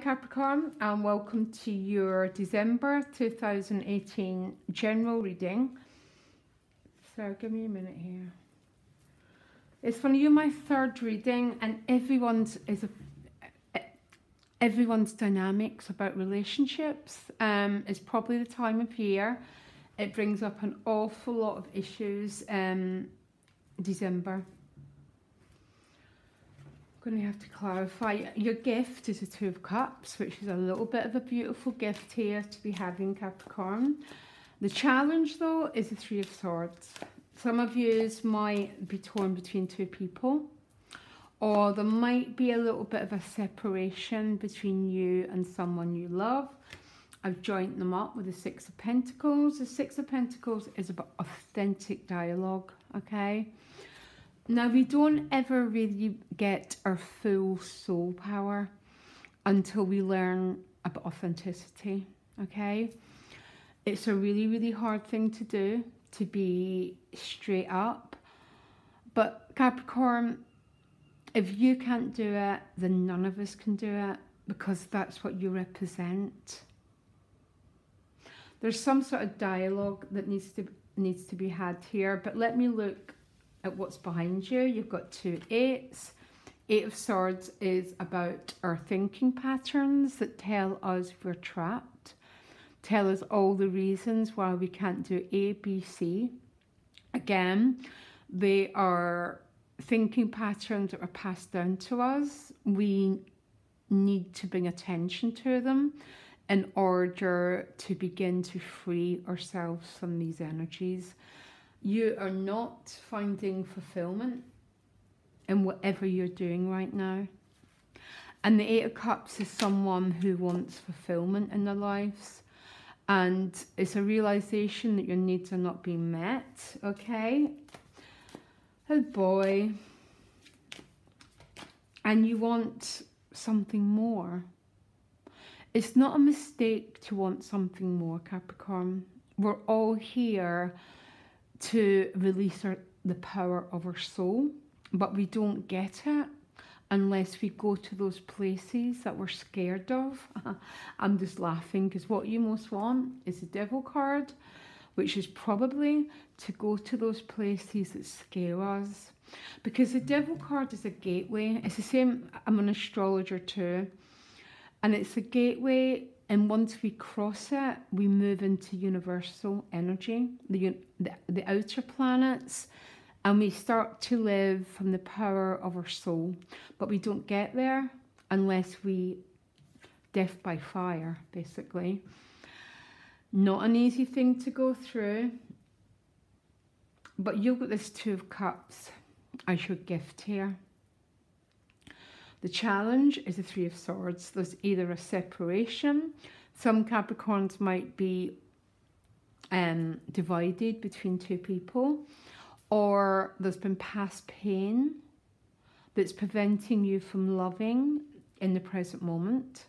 Capricorn, and welcome to your December 2018 general reading. So give me a minute here. It's funny, you're my third reading, and everyone's dynamics about relationships. It's probably the time of year. It brings up an awful lot of issues. December. Going to have to clarify. Your gift is a Two of Cups, which is a little bit of a beautiful gift here to be having, Capricorn. The challenge, though, is the Three of Swords. Some of you might be torn between two people, or there might be a little bit of a separation between you and someone you love. I've joined them up with the Six of Pentacles. The Six of Pentacles is about authentic dialogue, okay? Now, we don't ever really get our full soul power until we learn about authenticity, okay? It's a really, really hard thing to do, to be straight up. But Capricorn, if you can't do it, then none of us can do it, because that's what you represent. There's some sort of dialogue that needs to be had here, but let me look at what's behind you. You've got two eights. Eight of Swords is about our thinking patterns that tell us we're trapped, tell us all the reasons why we can't do A, B, C. Again, they are thinking patterns that are passed down to us. We need to bring attention to them in order to begin to free ourselves from these energies. You are not finding fulfillment in whatever you're doing right now. And the Eight of Cups is someone who wants fulfillment in their lives. And it's a realization that your needs are not being met, okay? Oh boy. And you want something more. It's not a mistake to want something more, Capricorn. We're all here to release the power of our soul, but we don't get it unless we go to those places that we're scared of. I'm just laughing because what you most want is the Devil card, which is probably to go to those places that scare us. Because the Devil card is a gateway. It's the same, I'm an astrologer too, and it's a gateway. And once we cross it, we move into universal energy, the outer planets, and we start to live from the power of our soul. But we don't get there unless we death by fire, basically. Not an easy thing to go through. But you've got this Two of Cups as your gift here. The challenge is the Three of Swords. There's either a separation. Some Capricorns might be divided between two people, or there's been past pain that's preventing you from loving in the present moment.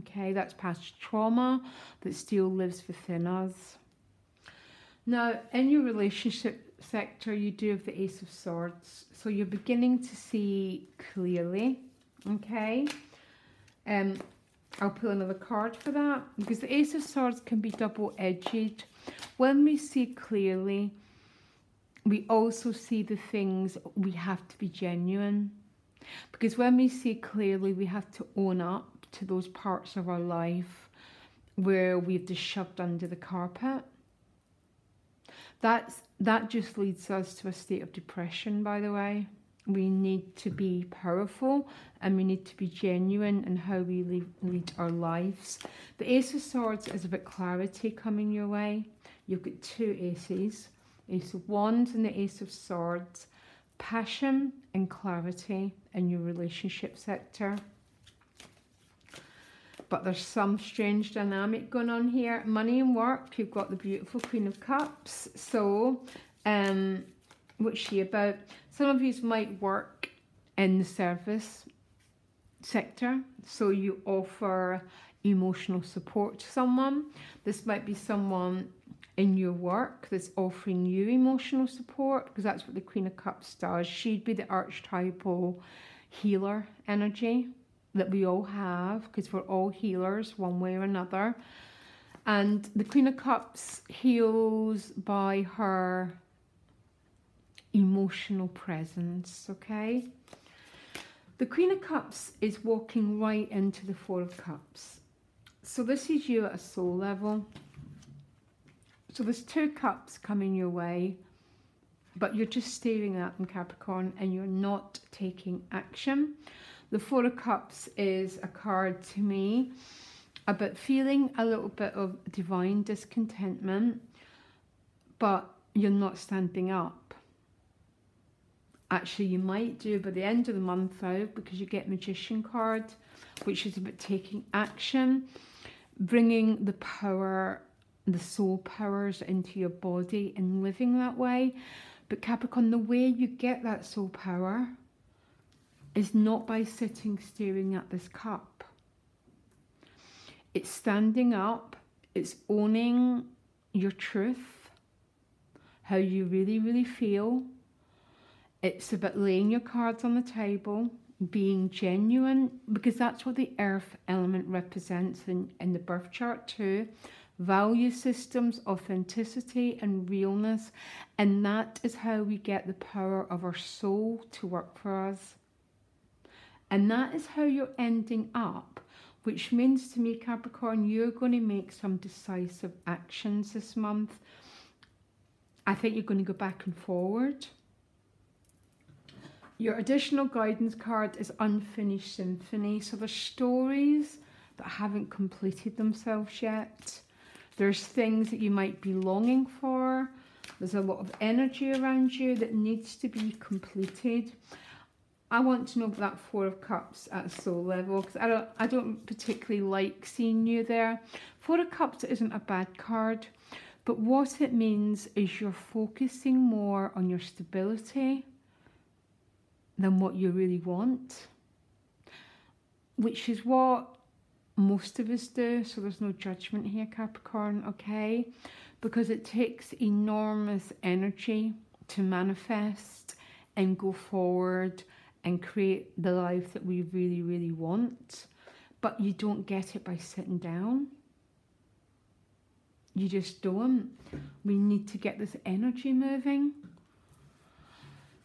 Okay, that's past trauma that still lives within us. Now, in your relationship sector, you do have the Ace of Swords. So you're beginning to see clearly. Okay, I'll pull another card for that, because the Ace of Swords can be double-edged. When we see clearly, we also see the things we have to be genuine. Because when we see clearly, we have to own up to those parts of our life where we've just shoved under the carpet. That just leads us to a state of depression, by the way. We need to be powerful, and we need to be genuine in how we lead our lives. The Ace of Swords is about clarity coming your way. You've got two aces, Ace of Wands and the Ace of Swords. Passion and clarity in your relationship sector. But there's some strange dynamic going on here. Money and work, you've got the beautiful Queen of Cups. So, what's she about? Some of you might work in the service sector, so you offer emotional support to someone. This might be someone in your work that's offering you emotional support, because that's what the Queen of Cups does. She'd be the archetypal healer energy. that we all have, because we're all healers one way or another. And the Queen of Cups heals by her emotional presence, okay? The Queen of Cups is walking right into the Four of Cups. So this is you at a soul level. So there's 2 cups coming your way, but you're just staring at them, Capricorn, and you're not taking action. The Four of Cups is a card to me about feeling a little bit of divine discontentment, but you're not standing up. Actually, you might do by the end of the month though, because you get Magician card, which is about taking action, bringing the power, the soul powers into your body and living that way. But Capricorn, the way you get that soul power is not by sitting staring at this cup. It's standing up, it's owning your truth, how you really, really feel. It's about laying your cards on the table, being genuine, because that's what the earth element represents in the birth chart too. Value systems, authenticity and realness. And that is how we get the power of our soul to work for us. And that is how you're ending up, which means to me, Capricorn, you're going to make some decisive actions this month. I think you're going to go back and forward. Your additional guidance card is Unfinished Symphony. So there's stories that haven't completed themselves yet. There's things that you might be longing for. There's a lot of energy around you that needs to be completed. I want to know that Four of Cups at a soul level, because I don't particularly like seeing you there. Four of Cups isn't a bad card, but what it means is you're focusing more on your stability than what you really want, which is what most of us do. So there's no judgment here, Capricorn, okay? Because it takes enormous energy to manifest and go forward and create the life that we really, really want. But you don't get it by sitting down. You just don't. We need to get this energy moving.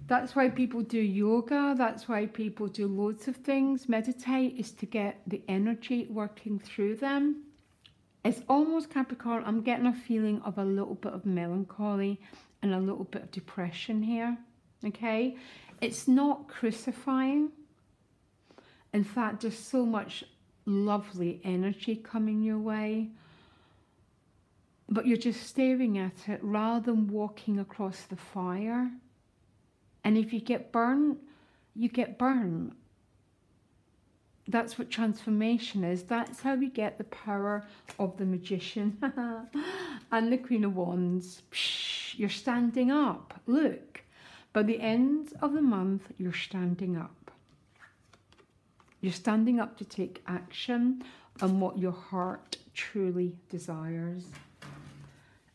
That's why people do yoga. That's why people do loads of things. Meditate is to get the energy working through them. It's almost, Capricorn, I'm getting a feeling of a little bit of melancholy and a little bit of depression here, okay? It's not crucifying. In fact, there's so much lovely energy coming your way. But you're just staring at it rather than walking across the fire. And if you get burned, you get burned. That's what transformation is. That's how we get the power of the Magician and the Queen of Wands. Psh, you're standing up. Look, by the end of the month, you're standing up. You're standing up to take action on what your heart truly desires.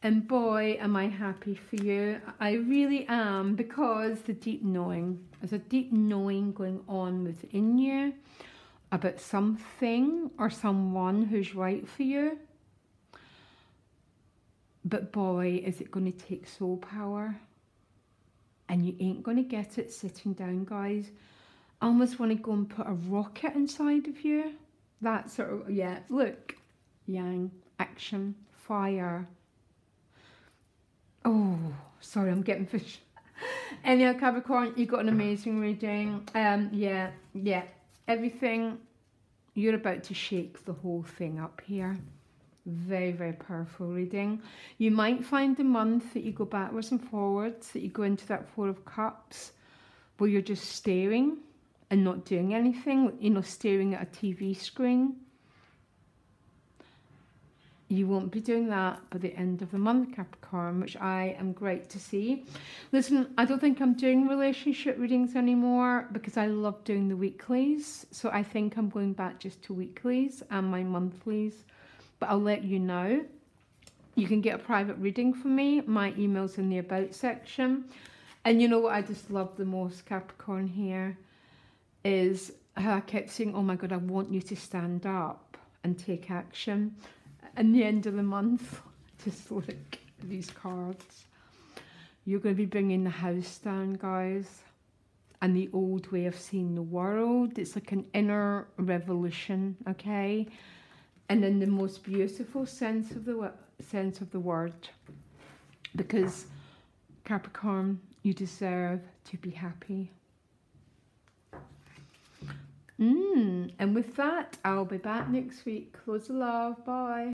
And boy, am I happy for you. I really am, because the deep knowing. There's a deep knowing going on within you about something or someone who's right for you. But boy, is it going to take soul power. And you ain't going to get it sitting down, guys. I almost want to go and put a rocket inside of you. That sort of, yeah, look. Yang, action, fire. Oh, sorry, I'm getting fish. Anyhow, Capricorn, you got an amazing reading. Yeah, everything. You're about to shake the whole thing up here. Very, very powerful reading. You might find the month that you go backwards and forwards, that you go into that Four of Cups, where you're just staring and not doing anything, you know, staring at a TV screen. You won't be doing that by the end of the month, Capricorn, which I am great to see. Listen, I don't think I'm doing relationship readings anymore because I love doing the weeklies. So I think I'm going back just to weeklies and my monthlies. But I'll let you know. You can get a private reading from me. My email's in the About section. And you know what I just love the most, Capricorn, here is how I kept saying, oh my God, I want you to stand up and take action. In the end of the month, just look at these cards. You're going to be bringing the house down, guys. And the old way of seeing the world. It's like an inner revolution, okay? And in the most beautiful sense of the word. Because Capricorn, you deserve to be happy. And with that, I'll be back next week. Loads of love. Bye.